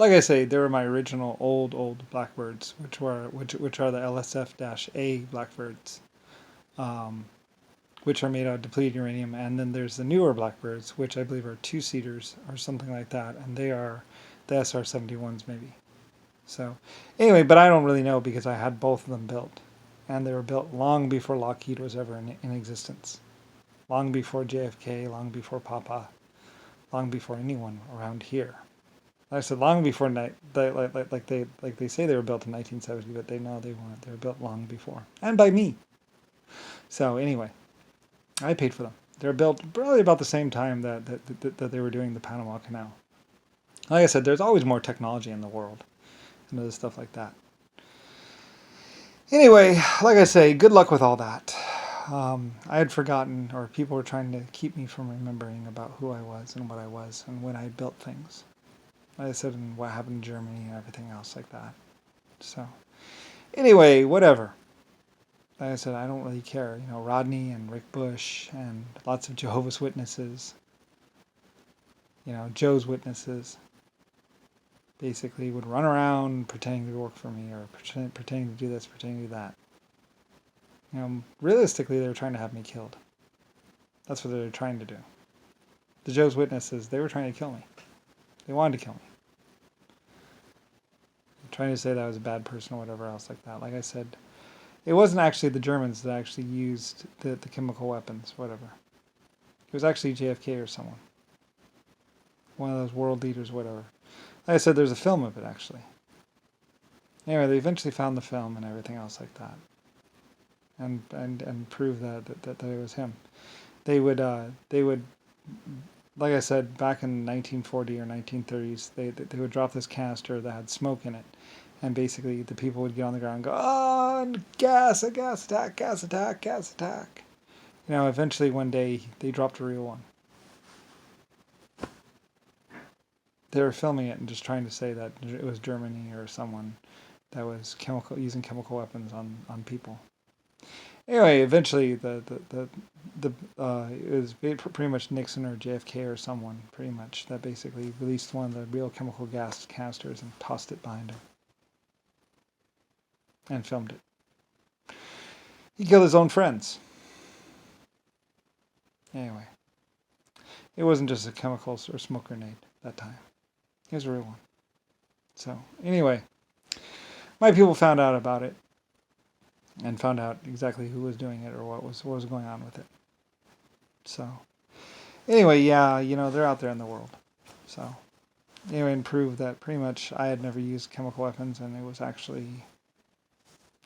Like I say, they were my original old Blackbirds, which are the LSF-A Blackbirds, um, which are made out of depleted uranium. And then there's the newer Blackbirds, which I believe are two-seaters or something like that, and they are the SR-71s maybe. So anyway, but I don't really know because I had both of them built, and they were built long before Lockheed was ever in existence, long before JFK, long before Papa, long before anyone around here. Like I said, long before like they say they were built in 1970, but they know they weren't. They were built long before, and by me. So anyway, I paid for them. They were built probably about the same time that they were doing the Panama Canal. Like I said, there's always more technology in the world and other stuff like that. Anyway, like I say, good luck with all that. I had forgotten, or people were trying to keep me from remembering about who I was and what I was and when I built things. Like I said, and what happened in Germany and everything else like that. So, anyway, whatever. Like I said, I don't really care. You know, Rodney and Rick Bush and lots of Jehovah's Witnesses, you know, Joe's Witnesses, basically would run around pretending to work for me or pretending to do this, pretending to do that. You know, realistically, they were trying to have me killed. That's what they were trying to do. The Joe's Witnesses, they were trying to kill me. They wanted to kill me. Trying to say that I was a bad person or whatever else like that. Like I said, it wasn't actually the Germans that actually used the chemical weapons, whatever. It was actually JFK or someone. One of those world leaders, whatever. Like I said, there's a film of it, actually. Anyway, they eventually found the film and everything else like that. And proved that it was him. They would, like I said, back in 1940 or 1930s, they would drop this canister that had smoke in it. And basically, the people would get on the ground and go, oh, gas attack, gas attack, gas attack. You know, eventually one day, they dropped a real one. They were filming it and just trying to say that it was Germany or someone that was using chemical weapons on people. Anyway, eventually, it was pretty much Nixon or JFK or someone, pretty much, that basically released one of the real chemical gas canisters and tossed it behind him. And filmed it. He killed his own friends. Anyway, it wasn't just a chemical or smoke grenade that time. It was a real one. So, anyway, my people found out about it and found out exactly who was doing it or what was going on with it. So, anyway, yeah, you know, they're out there in the world. So, anyway, and proved that pretty much I had never used chemical weapons and it was actually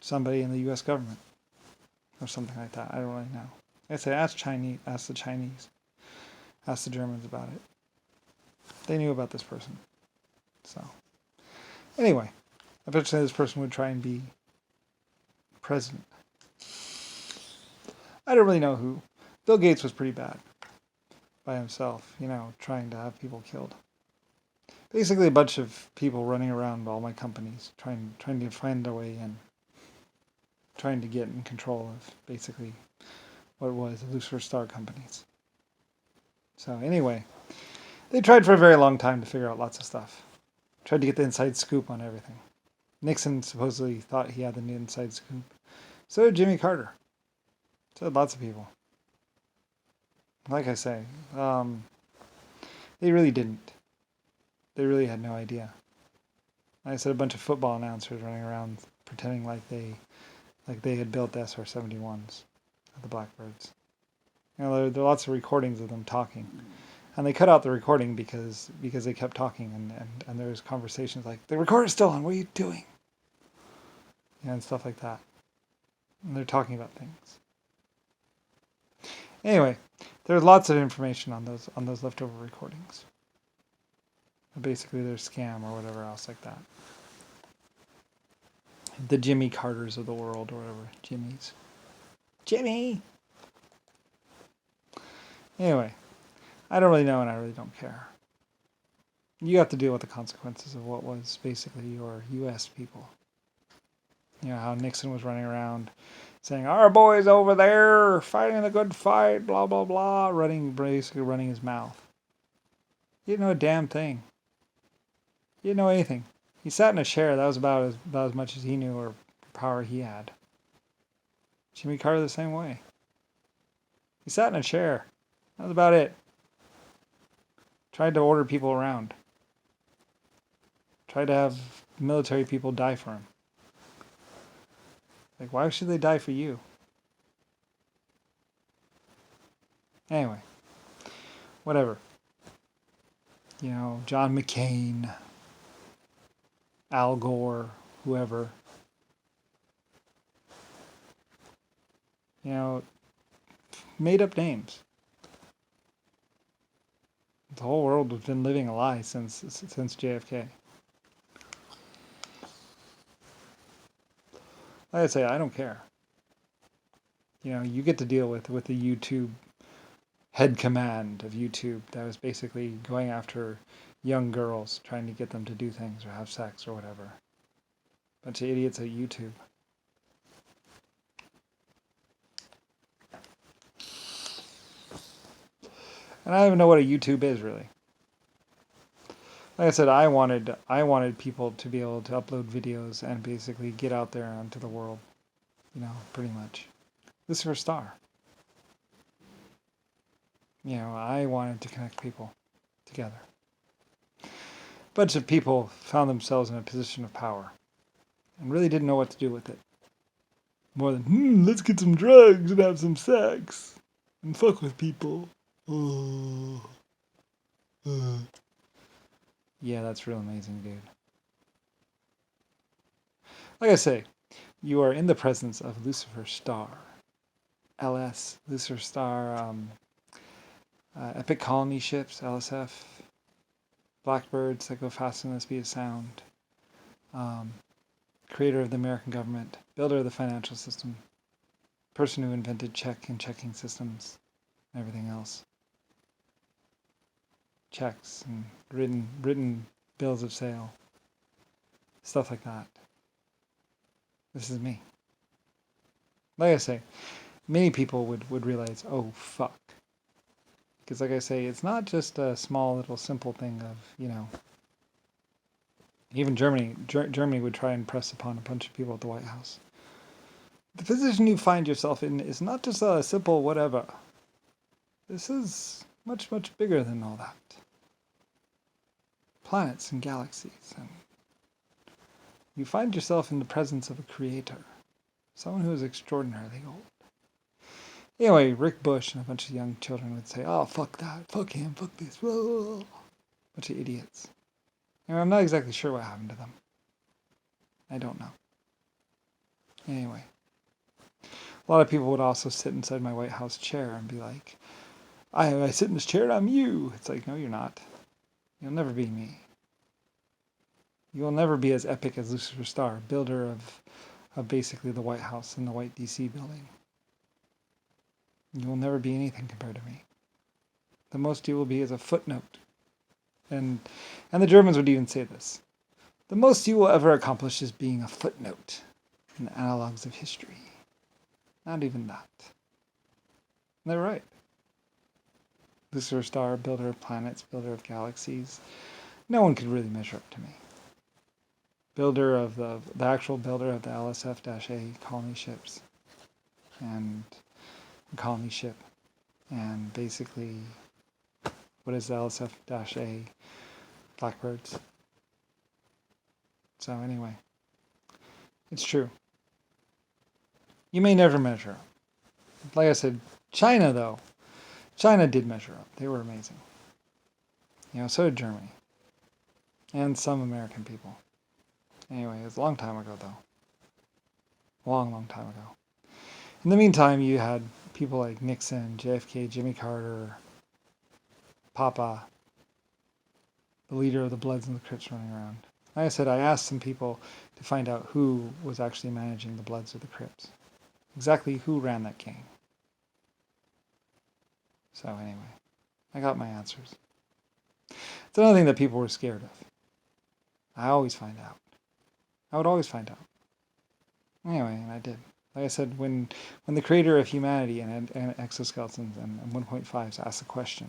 somebody in the U.S. government or something like that. I don't really know. I say ask the Chinese, ask the Germans about it. They knew about this person. So, anyway, eventually this person would try and be president. I don't really know who. Bill Gates was pretty bad by himself, you know, trying to have people killed. Basically a bunch of people running around all my companies, trying to find their way in. Trying to get in control of basically what was the Lusifer Star companies. So anyway, they tried for a very long time to figure out lots of stuff. Tried to get the inside scoop on everything. Nixon supposedly thought he had the inside scoop. So did Jimmy Carter. So did lots of people. Like I say, they really didn't. They really had no idea. Like I said, a bunch of football announcers running around pretending like they had built the SR-71s, the Blackbirds. You know, there are lots of recordings of them talking. And they cut out the recording because they kept talking and there was conversations like, the recorder's still on, what are you doing? You know, and stuff like that. And they're talking about things. Anyway, there's lots of information on those leftover recordings. Basically, they're scam or whatever else like that. The Jimmy Carters of the world or whatever. Jimmy's. Jimmy! Anyway, I don't really know and I really don't care. You have to deal with the consequences of what was basically your U.S. people. You know, how Nixon was running around saying, our boys over there fighting the good fight, blah, blah, blah, basically running his mouth. He didn't know a damn thing. He didn't know anything. He sat in a chair. That was about as much as he knew or power he had. Jimmy Carter the same way. He sat in a chair. That was about it. Tried to order people around. Tried to have military people die for him. Like, why should they die for you? Anyway, whatever. You know, John McCain, Al Gore, whoever. You know, made up names. The whole world has been living a lie since JFK. Like I say, I don't care. You know, you get to deal with the YouTube head command of YouTube that was basically going after young girls, trying to get them to do things or have sex or whatever. Bunch of idiots at YouTube. And I don't even know what a YouTube is really. Like I said, I wanted people to be able to upload videos and basically get out there onto the world. You know, pretty much. Lusifer Star. You know, I wanted to connect people together. A bunch of people found themselves in a position of power and really didn't know what to do with it. More than, let's get some drugs and have some sex and fuck with people. Oh. Yeah, that's real amazing, dude. Like I say, you are in the presence of Lusifer Star. LS, Lucifer Star, Epic Colony Ships, LSF, Blackbirds that go faster than the speed of sound, creator of the American government, builder of the financial system, person who invented check and checking systems, and everything else. Checks and written bills of sale, stuff like that. This is me. Like I say, many people would realize, oh fuck. Because like I say, it's not just a small little simple thing of, you know, even Germany would try and press upon a bunch of people at the White House. The position you find yourself in is not just a simple whatever. This is much, much bigger than all that. Planets and galaxies, and you find yourself in the presence of a creator, someone who is extraordinarily old. Anyway, Rick Bush and a bunch of young children would say, oh, fuck that, fuck him, fuck this, whoa. Bunch of idiots. And I'm not exactly sure what happened to them. I don't know. Anyway. A lot of people would also sit inside my White House chair and be like, I sit in this chair and I'm you. It's like, no, you're not. You'll never be me. You will never be as epic as Lusifer Star, builder of basically the White House and the White DC building. You will never be anything compared to me. The most you will be is a footnote. And the Germans would even say this. The most you will ever accomplish is being a footnote in the analogs of history. Not even that. And they're right. Lucifer Star, builder of planets, builder of galaxies. No one could really measure up to me. Builder of the actual builder of the LSF-A colony ships. And a colony ship. And basically, what is the LSF-A? Blackbirds. So anyway, it's true. You may never measure up. Like I said, China though. China did measure up. They were amazing. You know, so did Germany. And some American people. Anyway, it was a long time ago though. Long, long time ago. In the meantime, you had people like Nixon, JFK, Jimmy Carter, Papa, the leader of the Bloods and the Crips running around. Like I said, I asked some people to find out who was actually managing the Bloods or the Crips. Exactly who ran that gang. So anyway, I got my answers. It's another thing that people were scared of. I always find out. I would always find out. Anyway, and I did. Like I said, when the creator of humanity and exoskeletons and 1.5s asks a question,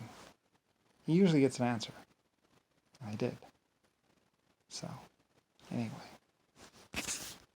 he usually gets an answer. I did. So, anyway.